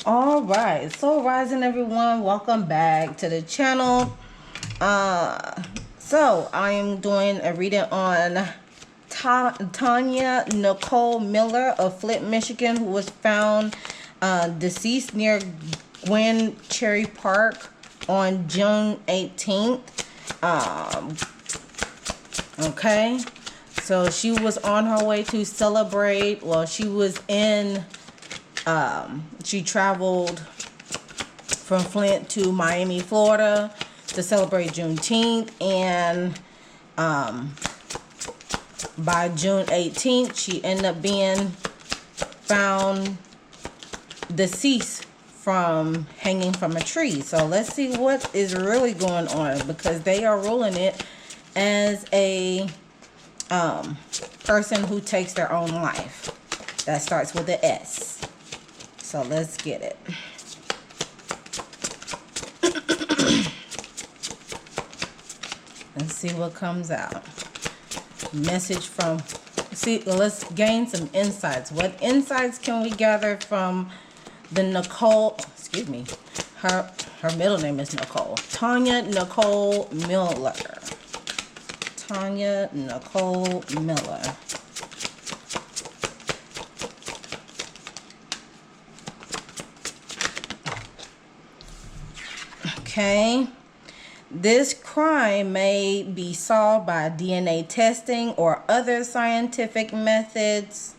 All right, so rising everyone, welcome back to the channel. So I am doing a reading on TONEA Nicole Miller of Flint, Michigan, who was found deceased near Gwen Cherry Park on June 18th. Okay, so she was on her way to celebrate. Well, she was in she traveled from Flint to Miami, Florida to celebrate Juneteenth, and by June 18th she ended up being found deceased from hanging from a tree. So let's see what is really going on, because they are ruling it as a person who takes their own life. That starts with the S. So let's get it. Let's see what comes out. Message from, let's gain some insights. What insights can we gather from the Nicole, excuse me, her middle name is Nicole. TONEA Nicole Miller. TONEA Nicole Miller. Okay. This crime may be solved by DNA testing or other scientific methods.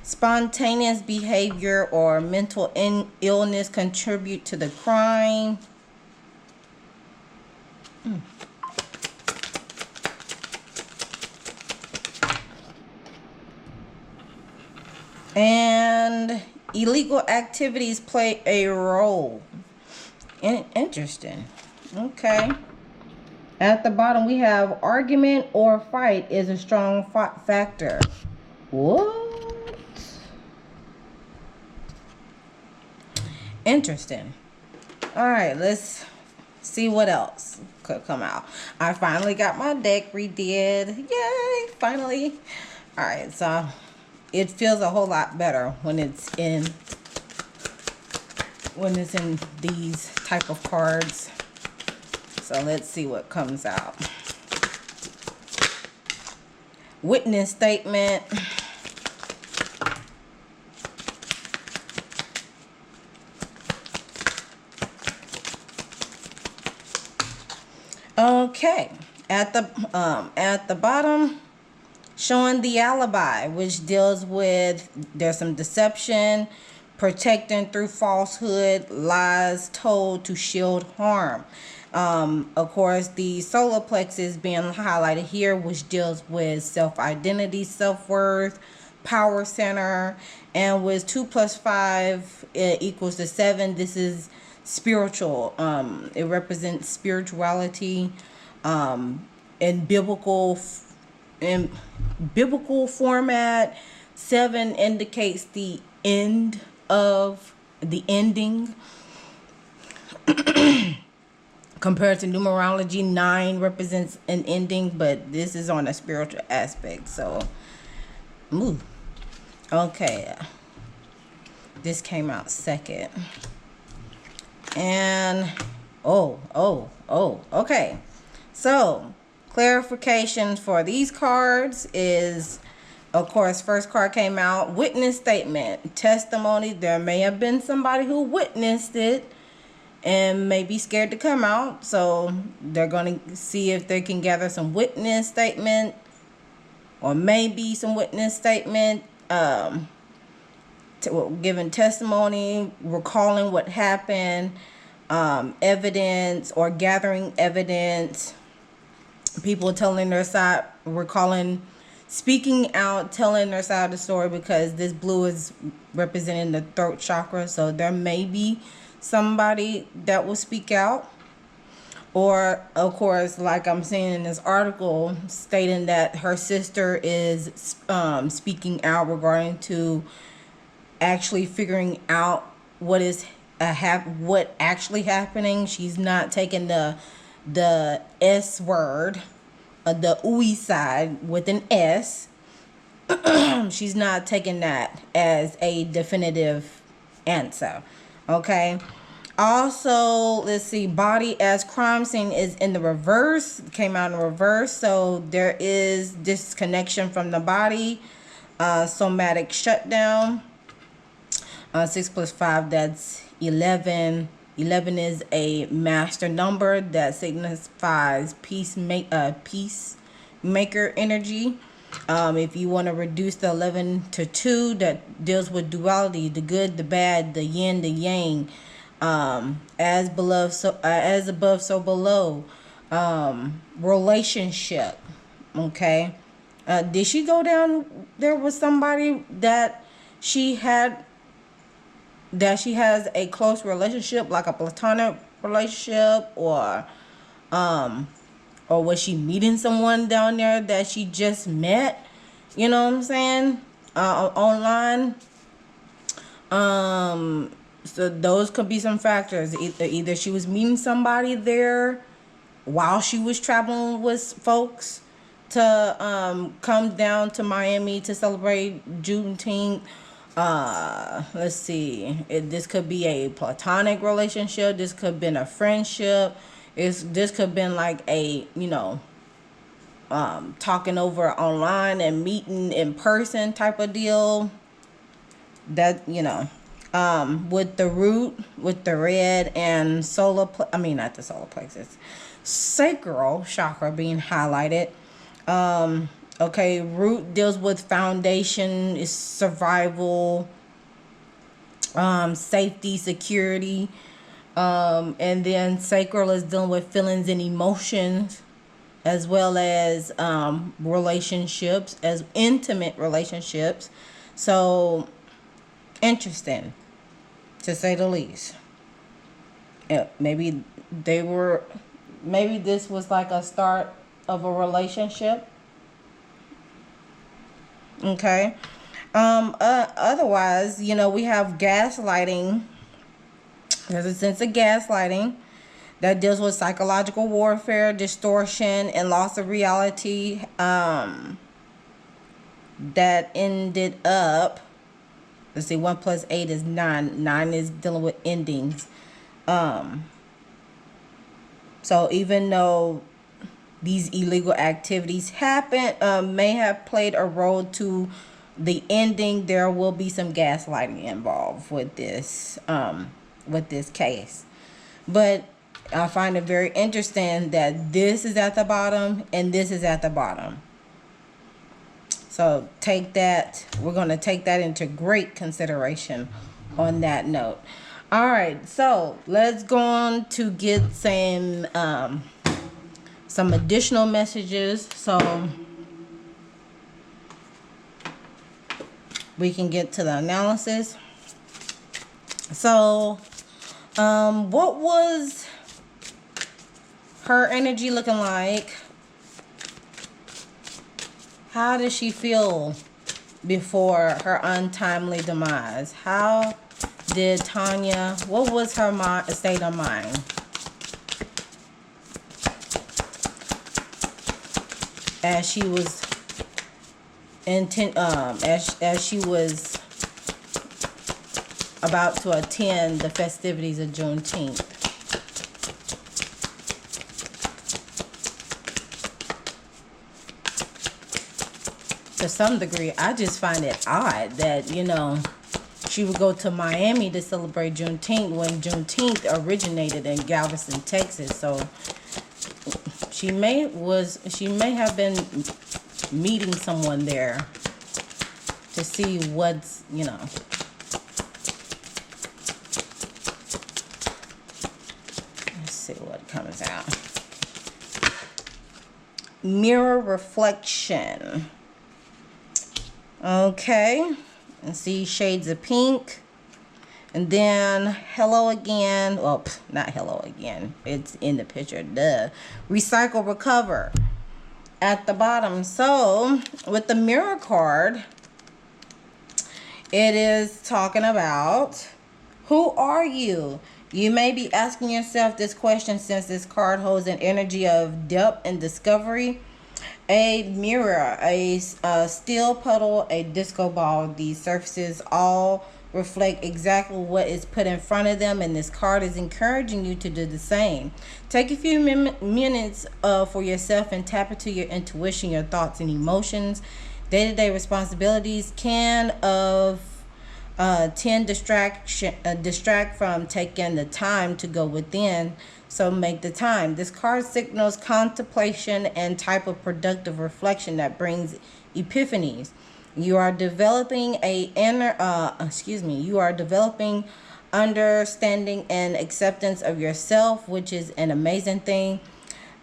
Spontaneous behavior or mental illness contribute to the crime. And illegal activities play a role. Interesting. Okay. At the bottom we have argument or fight is a strong factor. What? Interesting. All right, let's see what else could come out. I finally got my deck redid. Yay, finally. All right, so it feels a whole lot better when it's in these type of cards. So let's see what comes out. Witness statement. Okay, at the bottom, showing the alibi, which deals with, there's some deception, protecting through falsehood, lies told to shield harm. Of course, the solar plexus being highlighted here, which deals with self-identity, self-worth, power center, and with 2 + 5 equals to 7. This is spiritual. It represents spirituality, in biblical format. 7 indicates the end of the ending. Compared to numerology, 9 represents an ending, but this is on a spiritual aspect. So, ooh. Okay, this came out second. And okay. So, clarification for these cards is, of course, first card came out, witness statement, testimony. There may have been somebody who witnessed it and may be scared to come out. So they're going to see if they can gather some witness statement, or maybe some witness statement, giving testimony, recalling what happened, evidence or gathering evidence, people telling their side, recalling, speaking out, telling their side of the story, because this blue is representing the throat chakra. So there may be somebody that will speak out. Or, of course, like I'm saying in this article, stating that her sister is speaking out regarding to actually figuring out what is what actually happening. She's not taking the the S word, the ooey side with an S. She's not taking that as a definitive answer. Okay. Also, let's see, body as crime scene is in the reverse, came out in reverse. So there is disconnection from the body, somatic shutdown. 6 plus 5, that's 11. 11 is a master number that signifies peacemaker energy. If you want to reduce the 11 to 2, that deals with duality, the good, the bad, the yin, the yang. As above, so below. Relationship. Okay. Did she go down there with somebody that she has a close relationship, like a platonic relationship, or was she meeting someone down there that she just met? You know what I'm saying? Online. So those could be some factors. Either she was meeting somebody there while she was traveling with folks to come down to Miami to celebrate Juneteenth. Let's see. This could be a platonic relationship. This could have been a friendship. This could have been like a, talking over online and meeting in person type of deal. That, with the root, with the red and not the solar plexus, sacral chakra being highlighted. Okay, root deals with foundation, is survival, safety, security. And then sacral is dealing with feelings and emotions, as well as relationships, as intimate relationships. So interesting, to say the least. Maybe this was like a start of a relationship. Okay. Otherwise, we have gaslighting. There's a sense of gaslighting that deals with psychological warfare, distortion, and loss of reality. That ended up, let's see, 1 plus 8 is 9. 9 is dealing with endings. So even though these illegal activities may have played a role to the ending, there will be some gaslighting involved with this case. But I find it very interesting that this is at the bottom and this is at the bottom. So we're going to take that into great consideration on that note. All right, so let's go on to get some additional messages so we can get to the analysis. So, what was her energy looking like? How did she feel before her untimely demise? How did TONEA, what was her state of mind? As she was as she was about to attend the festivities of Juneteenth. To some degree, I just find it odd that, she would go to Miami to celebrate Juneteenth when Juneteenth originated in Galveston, Texas. So she may have been meeting someone there to see what's, let's see what comes out. Mirror reflection. Okay, and see shades of pink, and then hello again. Well, not hello again, it's in the picture. Duh. Recycle, recover at the bottom. So with the mirror card, it is talking about Who are you? You may be asking yourself this question since this card holds an energy of depth and discovery. A mirror, a steel puddle, a disco ball. These surfaces all reflect exactly what is put in front of them, and this card is encouraging you to do the same. Take a few minutes for yourself and tap into your intuition, your thoughts, and emotions. Day-to-day responsibilities can distract from taking the time to go within, so make the time. This card signals contemplation and type of productive reflection that brings epiphanies. You are developing you are developing understanding and acceptance of yourself, which is an amazing thing.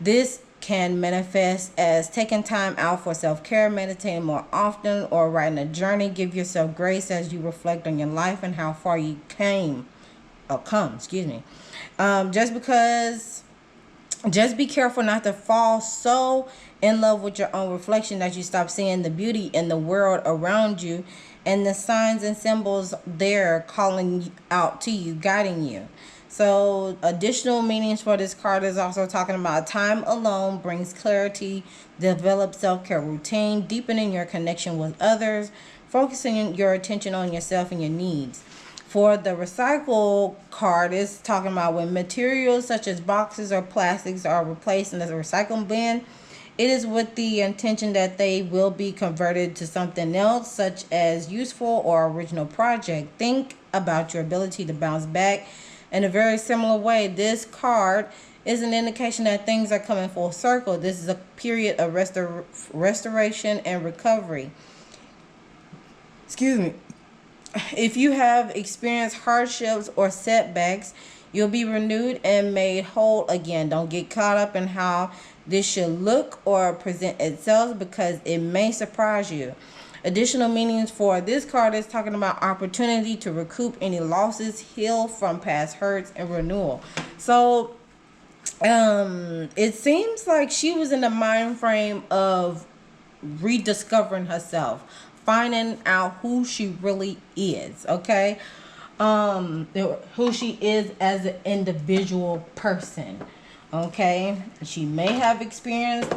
This can manifest as taking time out for self-care, meditating more often, or writing a journey. Give yourself grace as you reflect on your life and how far you come. Just be careful not to fall so in love with your own reflection that you stop seeing the beauty in the world around you and the signs and symbols there calling out to you, guiding you. So additional meanings for this card is also talking about time alone brings clarity, develop self-care routine, deepening your connection with others, focusing your attention on yourself and your needs. For the recycle card, it's talking about when materials such as boxes or plastics are replaced in the recycling bin, it is with the intention that they will be converted to something else, such as useful or original project. Think about your ability to bounce back. In a very similar way, this card is an indication that things are coming full circle. This is a period of restoration and recovery. Excuse me. If you have experienced hardships or setbacks, you'll be renewed and made whole again. Don't get caught up in how this should look or present itself, because it may surprise you. Additional meanings for this card is talking about opportunity to recoup any losses, heal from past hurts, and renewal. So it seems like she was in the mind frame of rediscovering herself, finding out who she really is, okay? Who she is as an individual person, okay? She may have experienced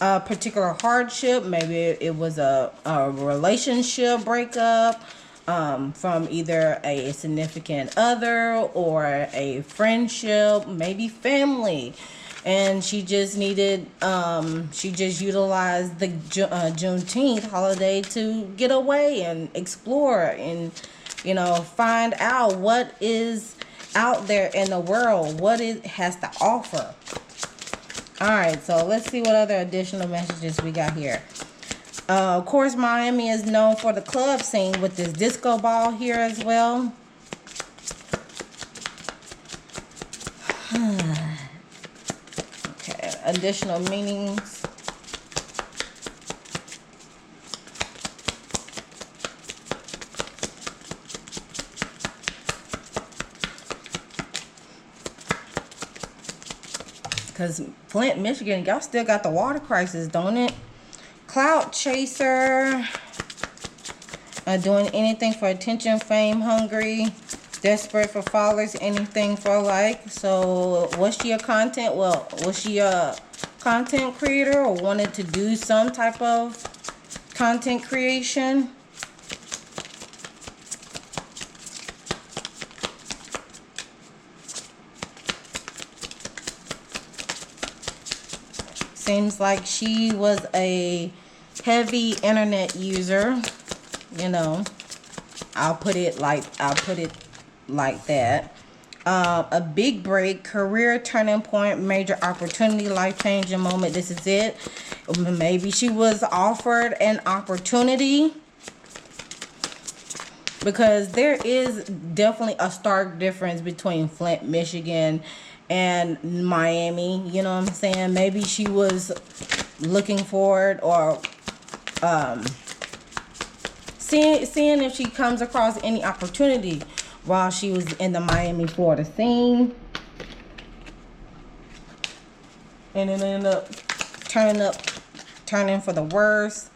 a particular hardship. Maybe it was a relationship breakup from either a significant other or a friendship, maybe family, and she just needed she just utilized the Juneteenth holiday to get away and explore and find out what is out there in the world, what it has to offer. All right, so let's see what other additional messages we got here. Of course, Miami is known for the club scene with this disco ball here as well. Okay, additional meanings. Because Flint, Michigan, y'all still got the water crisis, don't it? Clout chaser. Doing anything for attention, fame, hungry, desperate for followers, anything for like. So was she a content? Well, was she a content creator or wanted to do some type of content creation? Seems like she was a heavy internet user, I'll put it like that. A big break, career turning point, major opportunity, life-changing moment. This is it. Maybe she was offered an opportunity, because there is definitely a stark difference between Flint, Michigan and Miami. You know what I'm saying? Maybe she was looking for it, or seeing if she comes across any opportunity while she was in the Miami, Florida scene, and it ended up turning for the worst.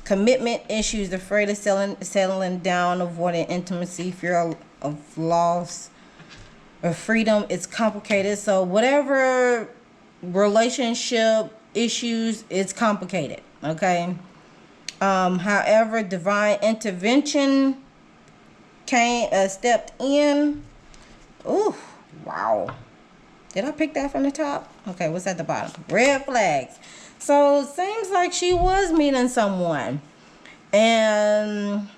Commitment issues, afraid of settling down, avoiding intimacy, fear of loss or freedom. It's complicated. So whatever relationship issues, it's complicated. Okay. However, divine intervention stepped in. Ooh, wow. Did I pick that from the top? Okay, what's at the bottom? Red flags. So it seems like she was meeting someone. And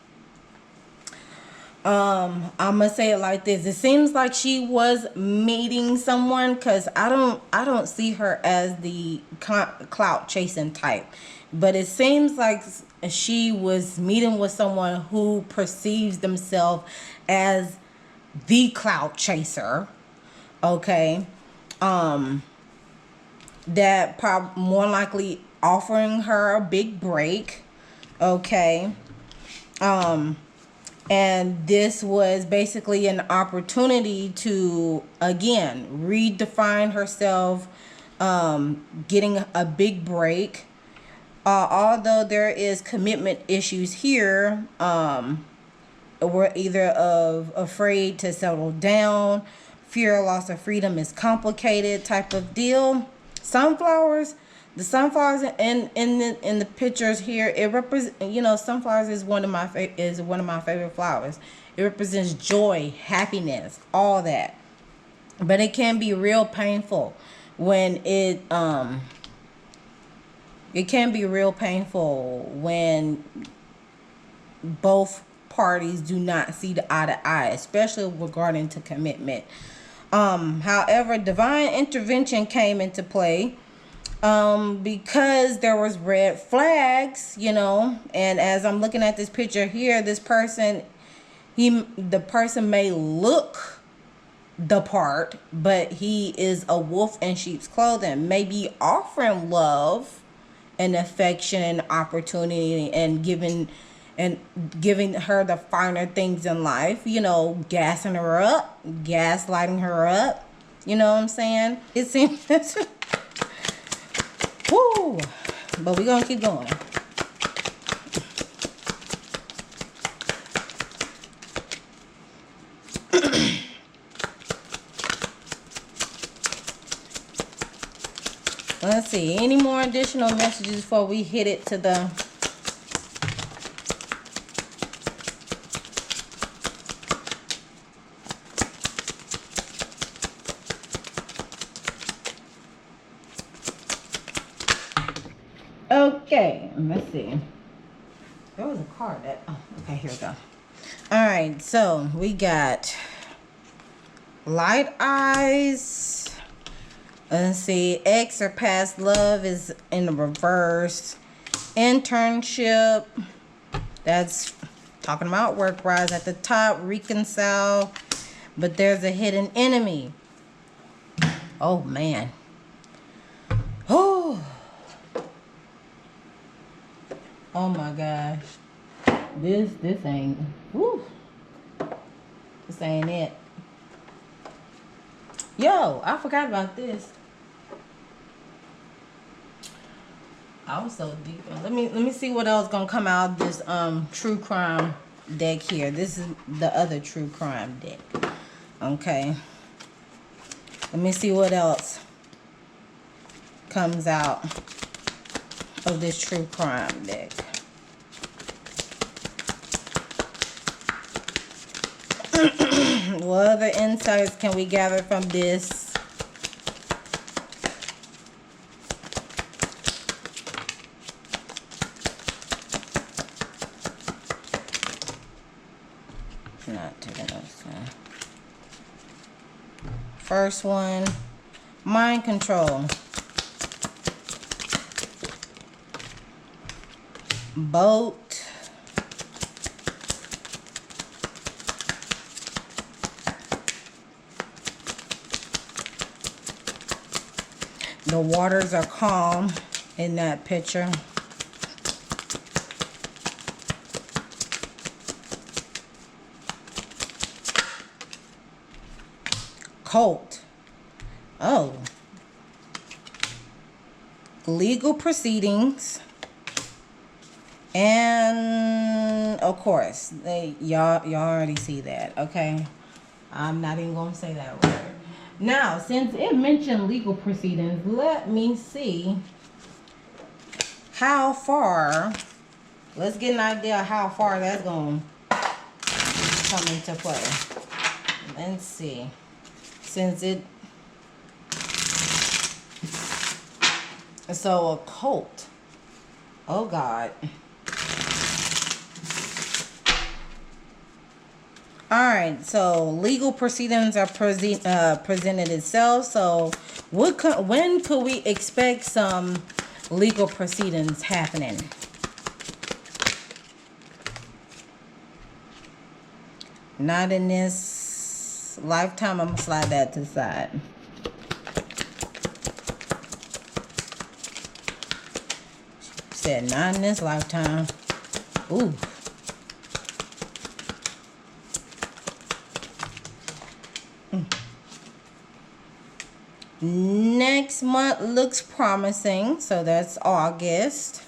I'm gonna say it like this. It seems like she was meeting someone, because I don't see her as the clout chasing type. But it seems like she was meeting with someone who perceives themselves as the clout chaser. Okay. That probably more likely offering her a big break. Okay. And this was basically an opportunity to, again, redefine herself, getting a big break. Although there is commitment issues here, we're either afraid to settle down, fear of loss of freedom is complicated type of deal. Sunflowers, the sunflowers in the pictures here, it represents, sunflowers is one of my favorite flowers. It represents joy, happiness, all that. But it can be real painful when it can be real painful when both parties do not see the eye to eye, especially regarding to commitment. However, divine intervention came into play because there was red flags, and as I'm looking at this picture here, this person, the person may look the part, but he is a wolf in sheep's clothing, maybe offering love and affection and opportunity and giving her the finer things in life, gassing her up, gaslighting her up. You know what I'm saying? It seems woo, but we're gonna keep going. Let's see, any more additional messages before we hit it to the okay, let's see. There was a card that, okay, here we go. All right, so we got light eyes. Let's see, ex or past love is in the reverse. Internship, that's talking about work rise at the top. Reconcile, but there's a hidden enemy. Oh man. Oh my gosh. This ain't, woo. This ain't it. Yo, I forgot about this. I was so deep. Let me see what else gonna come out of this true crime deck here. This is the other true crime deck. Okay. Let me see what else comes out of this true crime deck. What other insights can we gather from this? Not taking those. First one, mind control. Boat. The waters are calm in that picture. Cult. Oh. Legal proceedings. And of course, y'all already see that, okay? I'm not even gonna say that word. Now, since it mentioned legal proceedings, let me see how far. Let's get an idea of how far that's gonna come into play. Let's see. Since it so occult. Oh God. All right, so legal proceedings are presented itself. So, when could we expect some legal proceedings happening? Not in this lifetime. I'm gonna slide that to the side. Said not in this lifetime. Ooh. Next month looks promising, so that's August.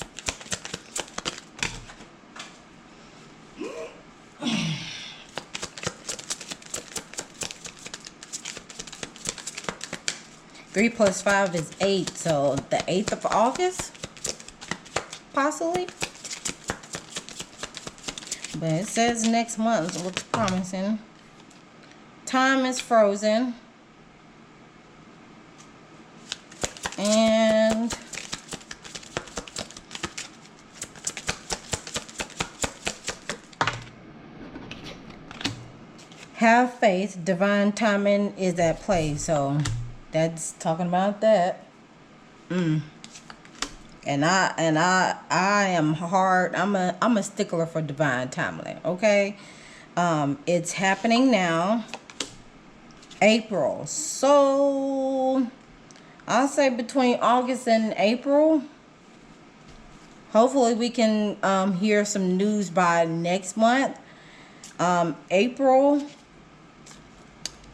Three plus 5 is 8, so the 8th of August, possibly. But it says next month looks promising. Time is frozen. And have faith, divine timing is at play. So that's talking about that. And I am hard. I'm a stickler for divine timing. Okay. It's happening now. April. So I'll say between August and April. Hopefully we can hear some news by next month. April.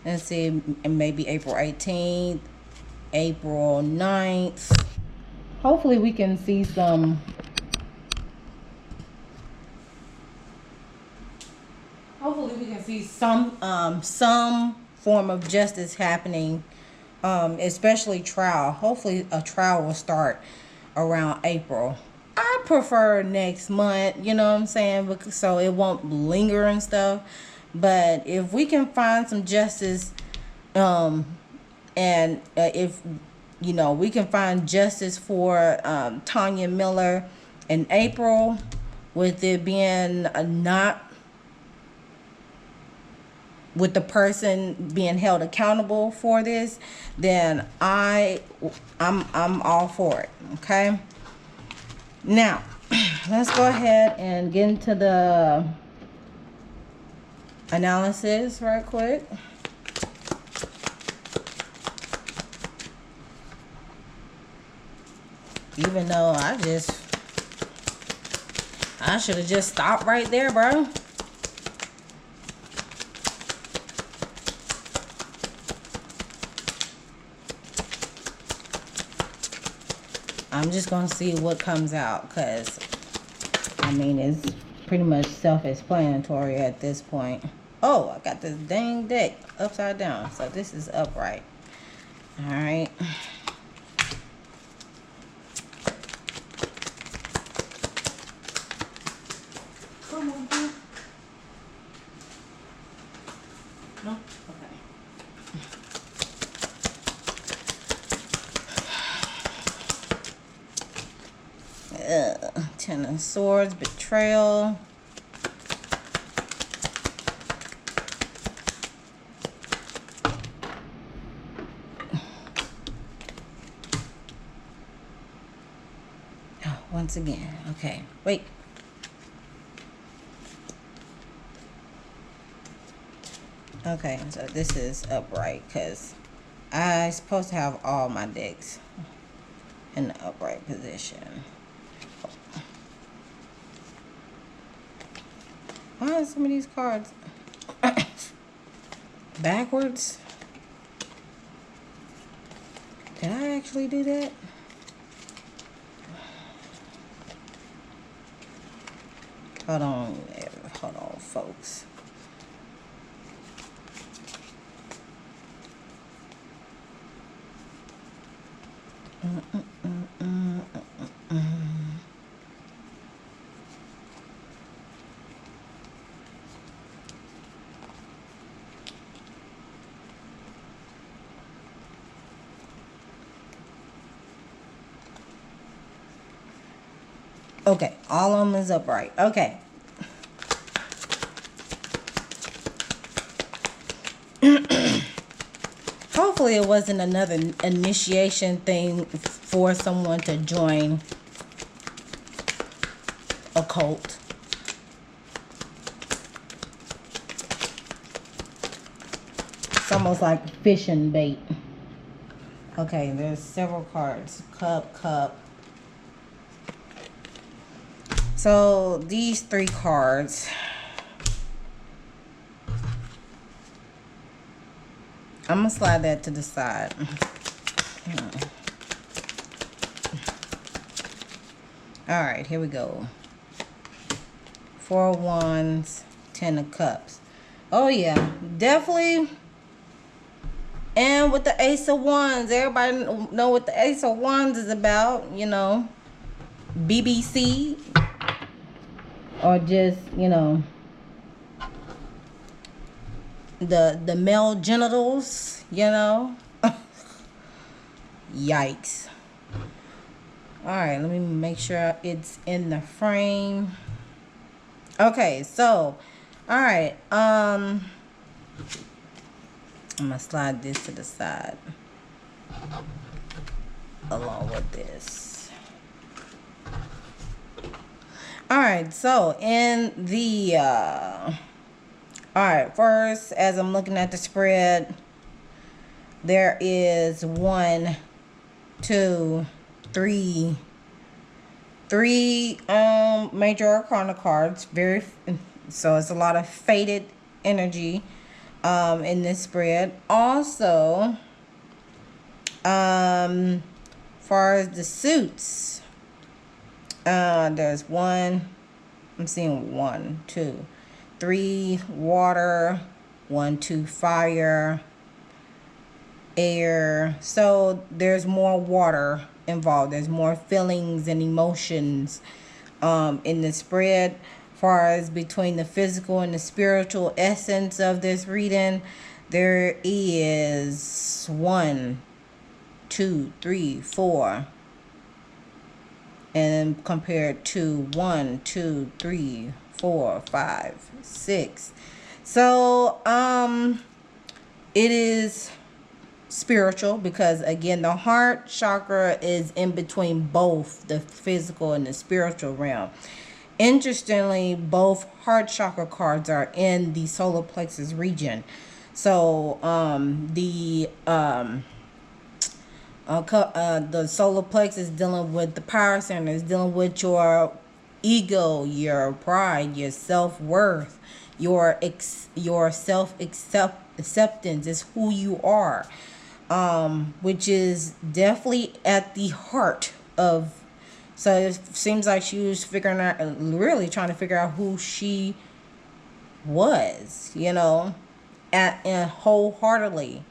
Let's see, maybe April 18th, April 9th. Hopefully we can see some. Hopefully we can see some form of justice happening, especially trial. Hopefully a trial will start around April. I prefer next month, you know what I'm saying, because so it won't linger and stuff. But if we can find some justice, and if you know we can find justice for Toneamiller Miller in April, with it being not with the person being held accountable for this, then I'm all for it. Okay. Now, let's go ahead and get into the analysis right quick. Even though I should have just stopped right there, bro. I'm just gonna see what comes out, because I mean it's pretty much self-explanatory at this point. Oh, I got this dang deck upside down, so this is upright. All right. Come on, dude. No? Okay. Ten of Swords, betrayal. Once again. Okay, wait. Okay, so this is upright because I'm supposed to have all my decks in the upright position. Why are some of these cards backwards? Did I actually do that? Hold on, folks. Okay, all of them is upright. Okay. Hopefully it wasn't another initiation thing for someone to join a cult. It's almost like fishing bait. Okay, there's several cards. Cup. So these 3 cards, I'm gonna slide that to the side. All right, here we go. 4 of Wands, 10 of Cups. Oh yeah, definitely. And with the Ace of Wands, everybody know what the Ace of Wands is about, you know. BBC. Or just, you know, the male genitals, you know. Yikes. All right, let me make sure it's in the frame. Okay, so all right, I'm gonna slide this to the side along with this. All right, so in the all right, first, as I'm looking at the spread, there is 1, 2, 3 major arcana cards. So it's a lot of faded energy in this spread. Also, far as the suits, there's 1, I'm seeing 1, 2, 3 water, 1, 2 fire, air. So there's more water involved. There's more feelings and emotions in the spread. Far as between the physical and the spiritual essence of this reading, there is 1, 2, 3, 4. And compared to 1, 2, 3, 4, 5, 6. So it is spiritual because, again, the heart chakra is in between both the physical and the spiritual realm. Interestingly, both heart chakra cards are in the solar plexus region. So the solar plexus is dealing with the power center, is dealing with your ego, your pride, your self-worth, your self-acceptance is who you are, which is definitely at the heart of. So it seems like she was really trying to figure out who she was, you know, and wholeheartedly.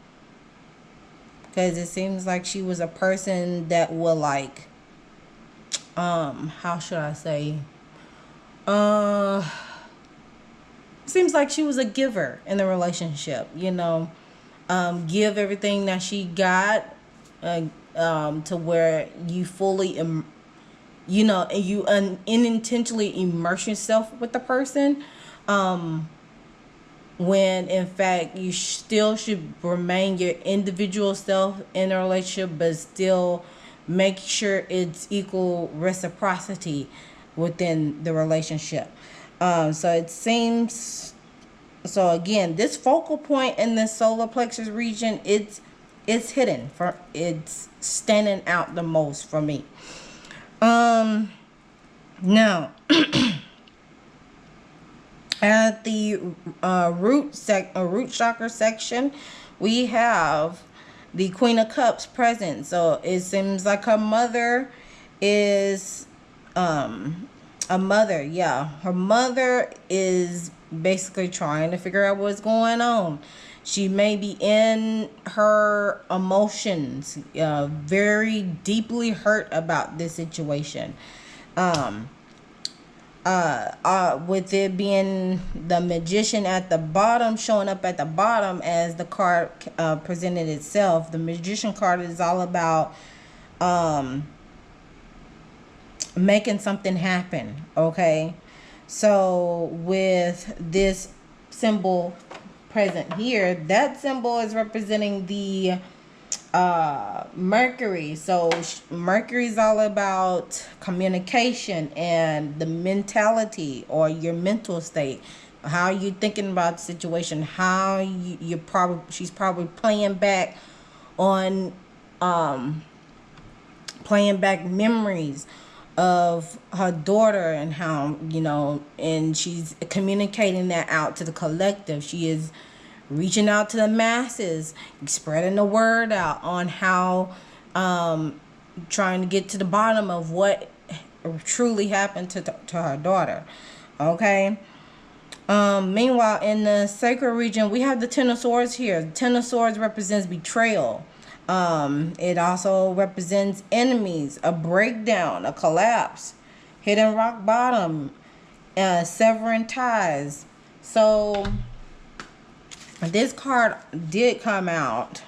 Because it seems like she was a person that will, like, how should I say? Seems like she was a giver in the relationship, you know. Give everything that she got, to where you fully, you know, and you unintentionally immerse yourself with the person. When in fact you still should remain your individual self in a relationship, but still make sure it's equal reciprocity within the relationship. So it seems, so again, this focal point in the solar plexus region, it's hidden, it's standing out the most for me. Now at the root chakra section, we have the Queen of Cups present. So it seems like her mother is A mother, yeah. Her mother is basically trying to figure out what's going on. She may be in her emotions, very deeply hurt about this situation. With it being the magician at the bottom, showing up at the bottom as the card presented itself. The magician card is all about making something happen, okay? So with this symbol present here, that symbol is representing the Mercury. So Mercury is all about communication and the mentality or your mental state, how you're thinking about the situation, how she's probably playing back on playing back memories of her daughter, and how, you know, and she's communicating that out to the collective. She is reaching out to the masses, spreading the word out on how, trying to get to the bottom of what truly happened to her daughter. Okay. Meanwhile, in the sacred region, we have the Ten of Swords here. The Ten of Swords represents betrayal. It also represents enemies, a breakdown, a collapse, hitting rock bottom, severing ties. So this card did come out.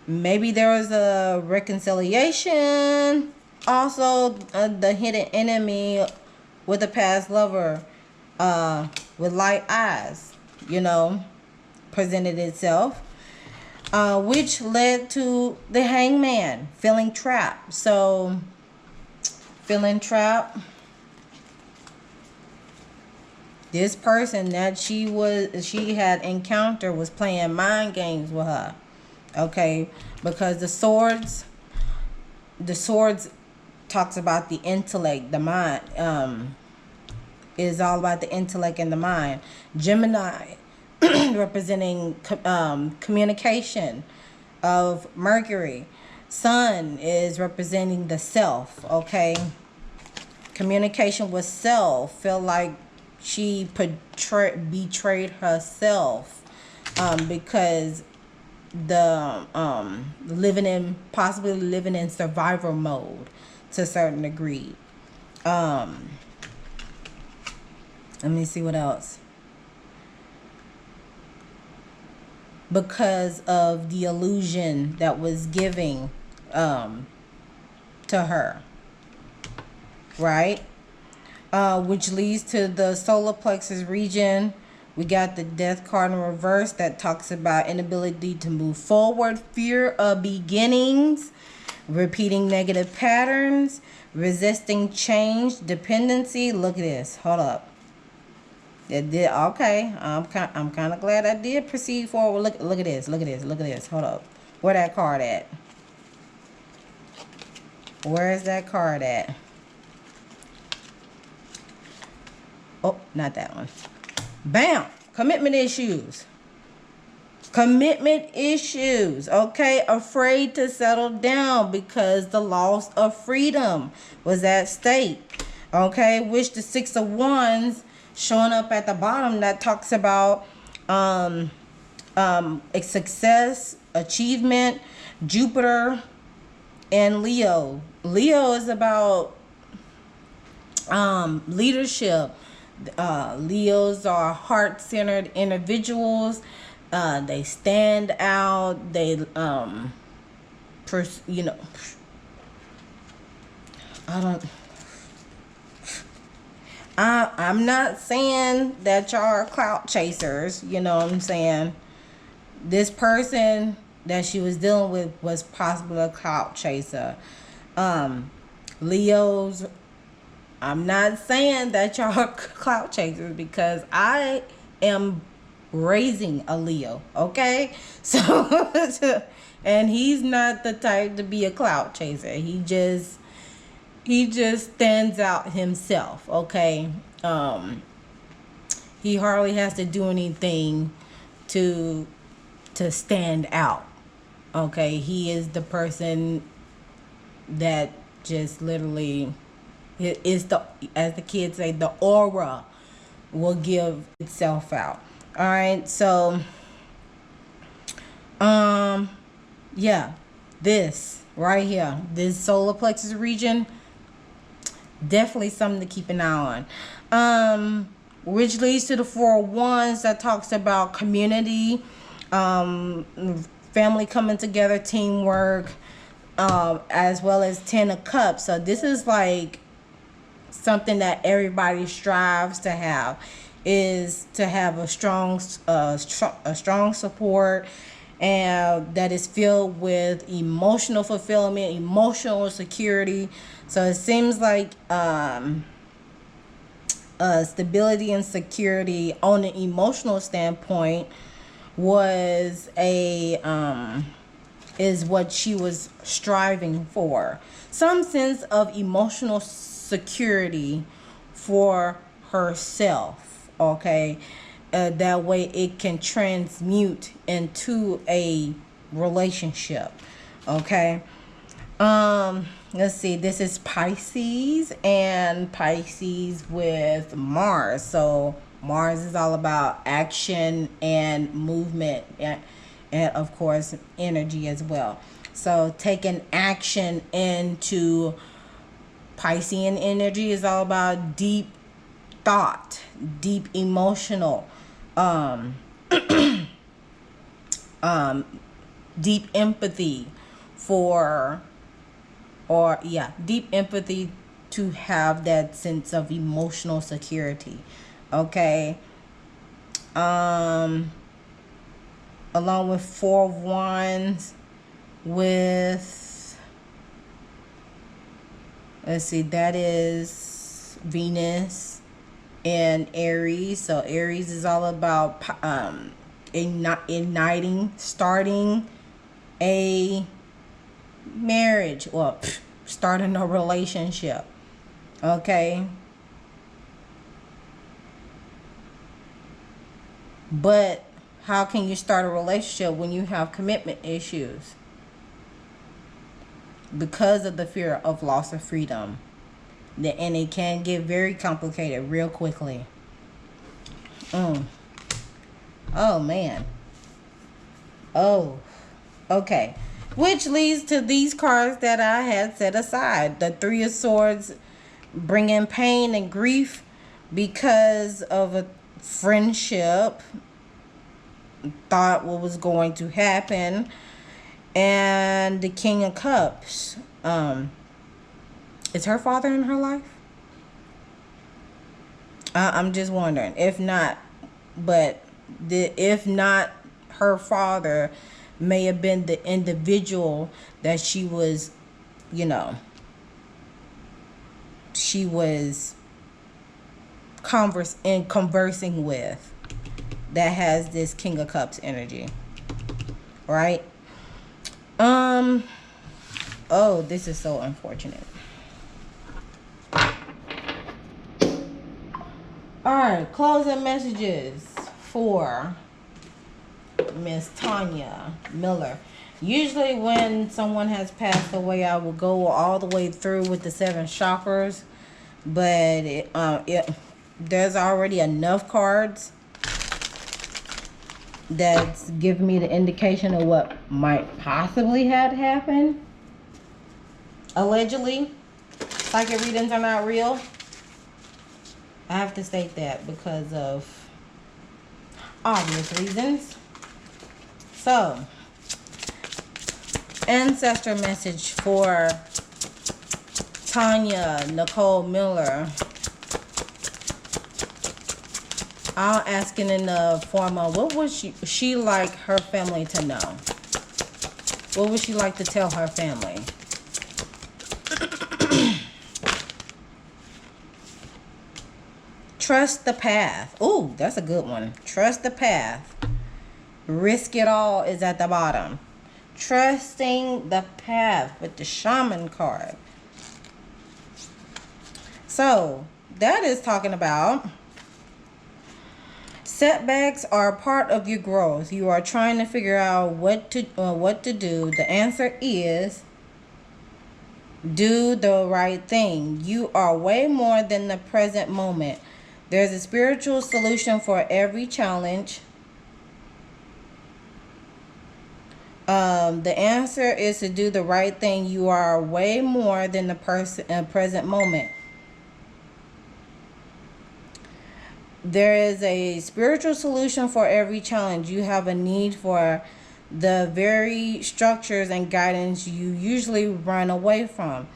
Maybe there was a reconciliation. Also, the hidden enemy with a past lover, with light eyes, you know, presented itself, which led to the Hangman feeling trapped. So, feeling trapped. This person that she had encountered was playing mind games with her. Okay, because the swords talks about the intellect, the mind. Is all about the intellect and the mind. Gemini representing communication of Mercury. Sun is representing the self, okay? Communication with self. Feel like she betrayed herself, because the possibly living in survivor mode to a certain degree. Let me see what else. Because of the illusion that was giving to her, right? Which leads to the solar plexus region. We got the death card in reverse that talks about inability to move forward, fear of beginnings, repeating negative patterns, resisting change, dependency. Look at this. Hold up. It did okay. I'm kind of glad I did proceed forward. Look at this. Look at this. Look at this. Hold up. Where that card at? Where is that card at? Oh, not that one. Bam! Commitment issues. Commitment issues. Okay? Afraid to settle down because the loss of freedom was at stake. Okay? Which the Six of Wands showing up at the bottom, that talks about success, achievement, Jupiter, and Leo. Leo is about leadership. Leos are heart-centered individuals. They stand out. They I'm not saying that y'all are clout chasers, you know what I'm saying? This person that she was dealing with was possibly a clout chaser. Leos, I'm not saying that y'all are clout chasers, because I am raising a Leo, okay? So, and he's not the type to be a clout chaser. He just stands out himself, okay? He hardly has to do anything to stand out, okay? He is the person that just literally, it is the, as the kids say, the aura will give itself out. All right, so yeah, this right here, this solar plexus region, definitely something to keep an eye on. Which leads to the Four of Wands, that talks about community, family coming together, teamwork, as well as Ten of Cups. So this is like something that everybody strives to have, is to have a strong support, and that is filled with emotional fulfillment, emotional security. So it seems like stability and security on an emotional standpoint was is what she was striving for. Some sense of emotional security for herself, okay? That way it can transmute into a relationship, okay? Let's see, this is Pisces, and Pisces with Mars. So Mars is all about action and movement, and of course energy as well. So taking action into Piscean energy is all about deep thought, deep emotional, deep empathy for, or yeah, deep empathy to have that sense of emotional security, okay? Along with Four of Wands with, let's see, that is Venus and Aries. So Aries is all about igniting, starting a marriage, or starting a relationship, okay? But how can you start a relationship when you have commitment issues? Because of the fear of loss of freedom. And it can get very complicated real quickly. Oh man. Oh, okay. Which leads to these cards that I had set aside. The Three of Swords, bringing pain and grief because of a friendship, thought what was going to happen. And the King of Cups. Is her father in her life? I'm just wondering. If not, but if not, her father may have been the individual that she was, she was conversing with, that has this King of Cups energy, right? Oh, this is so unfortunate. All right, closing messages for Miss TONEA Miller. Usually when someone has passed away, I will go all the way through with the 7 chakras, but there's already enough cards that's giving me the indication of what might possibly have happened. Allegedly, psychic readings are not real. I have to state that because of obvious reasons. So, ancestor message for TONEA NICOLE Miller. I'll ask it in the form of, what would she like her family to know? What would she like to tell her family? Trust the path. Ooh, that's a good one. Trust the path. Risk it all is at the bottom. Trusting the path with the Shaman card. So, that is talking about setbacks are a part of your growth. You are trying to figure out what to do. The answer is Do the right thing. You are way more than the present moment. There's a spiritual solution for every challenge. The answer is to do the right thing. You are way more than the present moment. There is a spiritual solution for every challenge. You have a need for the very structures and guidance you usually run away from.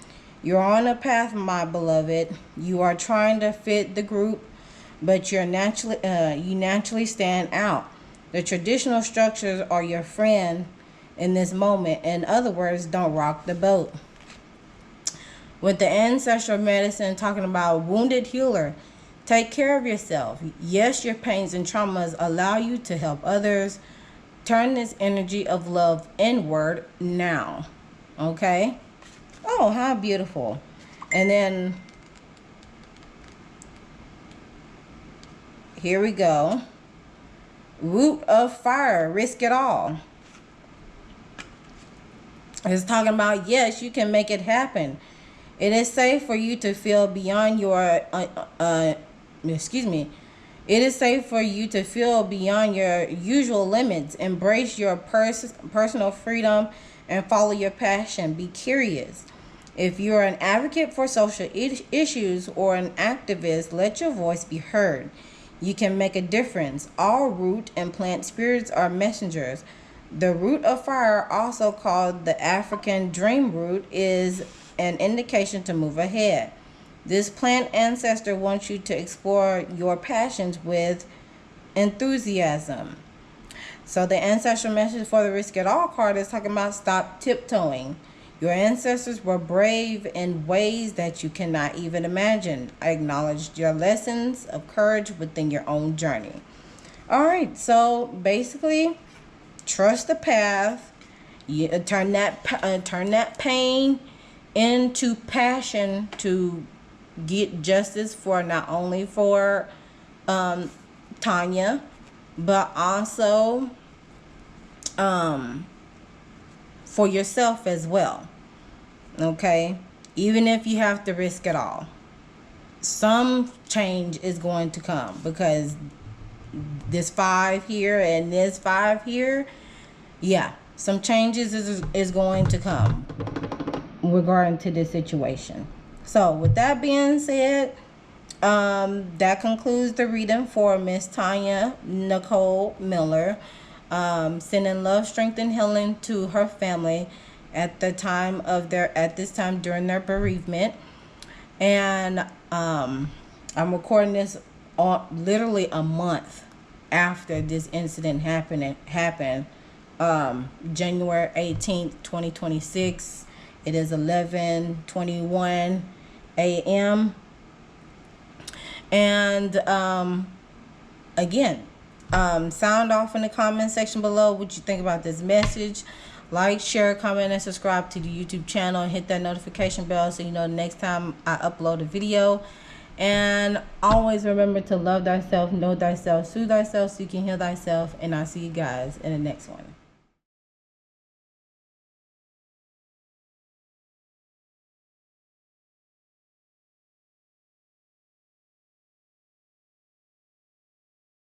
You're on a path, my beloved. You are trying to fit the group, but you naturally stand out. The traditional structures are your friend in this moment. In other words, don't rock the boat. With the ancestral medicine talking about wounded healer, take care of yourself. Yes, your pains and traumas allow you to help others. Turn this energy of love inward now. Okay? Oh, how beautiful. And then here we go. Root of fire, risk it all. It's talking about, yes, you can make it happen. It is safe for you to feel beyond your It is safe for you to feel beyond your usual limits. Embrace your personal freedom and follow your passion. Be curious. If you're an advocate for social issues or an activist, let your voice be heard. You can make a difference. All root and plant spirits are messengers. The root of fire, also called the African dream root, is an indication to move ahead. This plant ancestor wants you to explore your passions with enthusiasm. So the ancestral message for the risk it all card is talking about stop tiptoeing. Your ancestors were brave in ways that you cannot even imagine. Acknowledge your lessons of courage within your own journey. All right, so basically, trust the path. You turn that pain into passion to get justice for not only for TONEA, but also for yourself as well. Okay? Even if you have to risk it all, some change is going to come, because this 5 here and this 5 here, yeah, some changes is going to come regarding to this situation. So with that being said, that concludes the reading for Miss TONEA NICOLE Miller. Sending love, strength, and healing to her family at this time during their bereavement. And I'm recording this on literally a month after this incident happened. January 18th, 2026. It is 11:21 a.m. And again, sound off in the comment section below what you think about this message. Like, share, comment, and subscribe to the YouTube channel, and hit that notification bell so you know the next time I upload a video. And always remember to love thyself, know thyself, soothe thyself so you can heal thyself. And I'll see you guys in the next one.